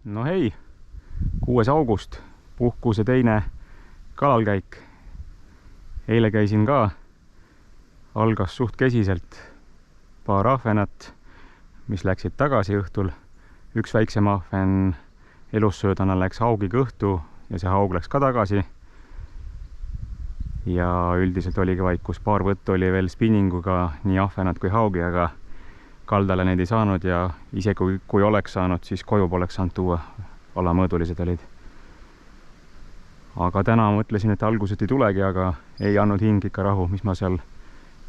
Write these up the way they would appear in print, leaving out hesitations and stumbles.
No hei, 6. august, puhkuse teine kalalkäik. Eile käisin ka, algas suht kesiselt. Paar ahvenat, mis läksid tagasi õhtul. Üks väiksem ahven elussöödana läks haugi kõhtu ja see haug läks ka tagasi. Ja üldiselt oligi vaikus, paar võttu oli veel spinninguga nii ahvenad kui haugi, aga kaldale neid ei saanud ja isegi kui oleks saanud, siis koju poleks saanud tuua. Alamõõdulised olid. Aga täna mõtlesin, et algused ei tulegi, aga ei andnud hing ikka rahu, mis ma seal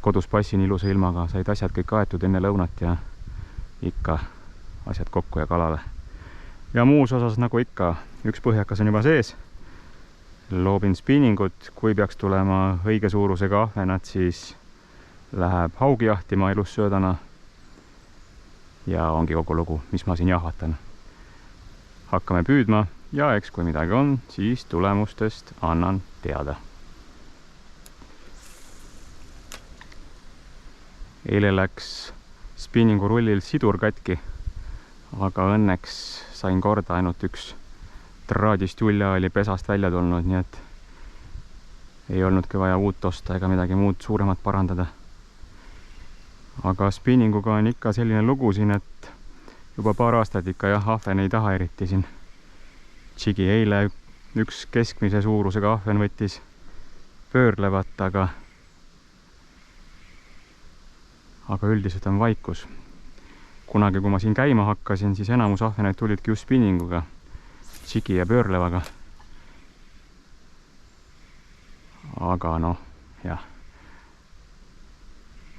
kodus passin ilusa ilmaga. Said asjad kõik aetud enne lõunat ja ikka asjad kokku ja kalale. Ja muus osas nagu ikka, üks põhjakas on juba sees. Loobin spinningut, kui peaks tulema õige suurusega ahvenad, siis läheb haugi jahtima elussöödana. Ja ongi kogu lugu, mis ma siin jahvatan. Hakkame püüdma ja eks kui midagi on, siis tulemustest annan teada. Eile läks spinningu rullil sidur katki, aga õnneks sain korda, ainult üks traadist julja oli pesast välja tulnud, nii et ei olnudki vaja uut osta ega midagi muud suuremat parandada. Aga spinninguga on ikka selline lugu siin, et juba paar aastat ikka jah, ahven ei taha eriti siin. Tšigi eile üks keskmise suurusega ahven võttis pöörlevat, aga üldiselt on vaikus. Kunagi, kui ma siin käima hakkasin, siis enamus ahvenaid tulidki just spinninguga, tšigi ja pöörlevaga. Aga noh, jah.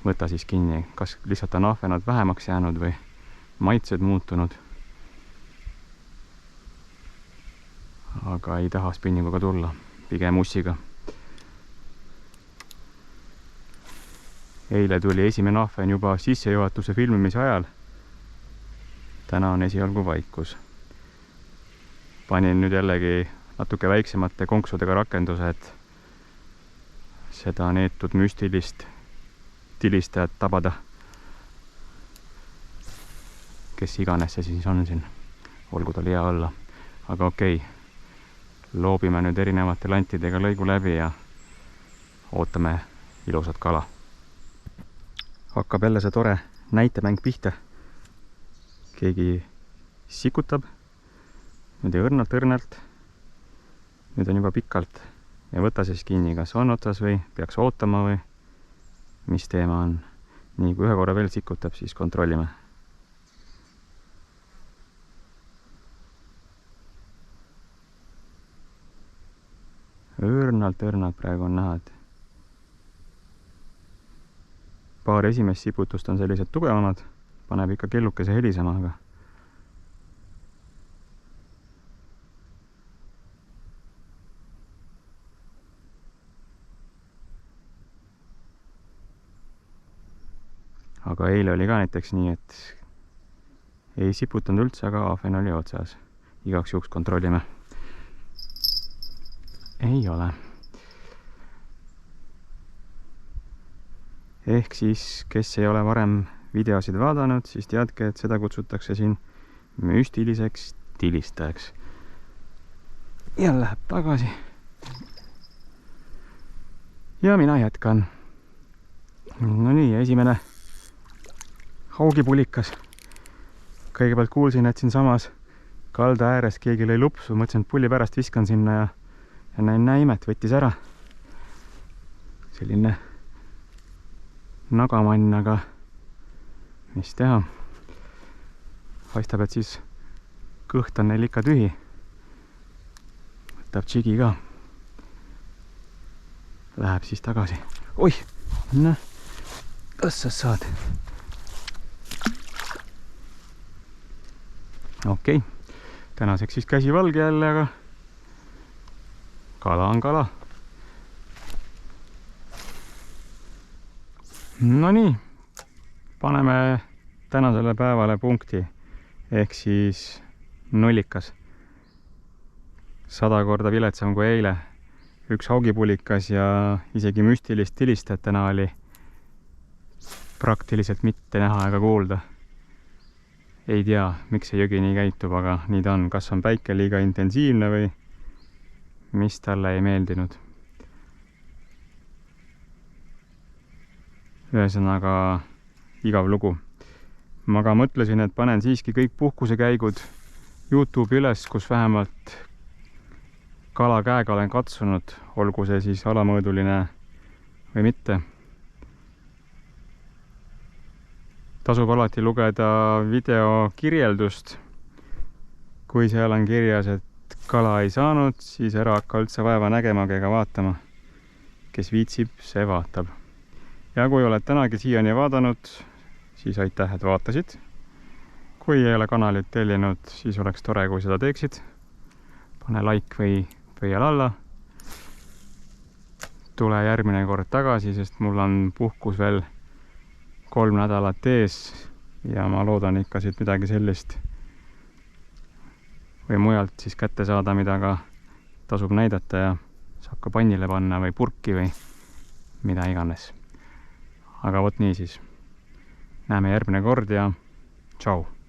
Võta siis kinni, kas lihtsalt on ahvenad vähemaks jäänud või maitsed muutunud. Aga ei taha spinninguga tulla, pigem ussiga. Eile tuli esimene ahven juba sissejuhatuse filmimise ajal. Täna on esialgu vaikus. Panin nüüd jällegi natuke väiksemate konksudega rakendused seda neetud müstilist tilistajat tabada. Kes iganes see siis on siin, olgu tal hea olla. Aga okei, loobime nüüd erinevate lantidega lõigu läbi ja ootame ilusat kala. Hakkab jälle see tore näitemäng pihta. Keegi sikutab, nüüd õrnalt. Nüüd on juba pikalt ja võta siis kinni, kas on otsas või peaks ootama või mis teema on. Nii, kui ühe korra veel sikutab, siis kontrollime. Õrnalt praegu on näha, et paar esimest siputust on sellised tugevamad, paneb ikka kellukese helisema, aga eile oli ka näiteks nii, et ei siputanud üldse, aga ahven oli otsas. Igaks juhuks kontrollime. Ei ole. Ehk siis, kes ei ole varem videosid vaadanud, siis teadke, et seda kutsutakse siin müstiliseks tilistajaks. Ja läheb tagasi. Ja mina jätkan. No nii, esimene haugipulikas. Kõigepealt kuulsin, et siin samas kalda ääres keegi lõi lupsu. Mõtlesin, et pulli pärast viskan sinna ja näin imet, võttis ära. Selline nagamann, aga mis teha. Paistab, et siis kõht on neil ikka tühi. Võtab tšigi ka. Läheb siis tagasi. Oih, noh, kas sa saad? Okei, tänaseks siis käsi valge jälle, aga kala on kala. No nii, paneme tänasele päevale punkti, ehk siis nullikas. 100 korda viletsam kui eile. Üks haugipulikas ja isegi müstilist tilistajat täna oli praktiliselt mitte näha ega kuulda. ei tea, miks see jõgi nii käitub, aga nii ta on. Kas on päike liiga intensiivne või mis talle ei meeldinud. Ühesõnaga igav lugu. Ma ka mõtlesin, et panen siiski kõik puhkusekäigud YouTube'i üles, kus vähemalt kala käega olen katsunud, olgu see siis alamõõduline või mitte. Tasub alati lugeda video kirjeldust. Kui seal on kirjas, et kala ei saanud, siis ära hakka üldse vaeva nägema ega vaatama. Kes viitsib, see vaatab. Ja kui oled tänagi siiani vaadanud, siis aitäh, et vaatasid. Kui ei ole kanalit tellinud, siis oleks tore, kui seda teeksid. Pane like või pöial alla. Tule järgmine kord tagasi, sest mul on puhkus veel 3 nädalat ees ja ma loodan ikka siit midagi sellist või mujalt siis kätte saada, mida ka tasub näidata ja saab ka pannile panna või purki või mida iganes. Aga vot nii siis. Näeme järgmine kord ja tšau!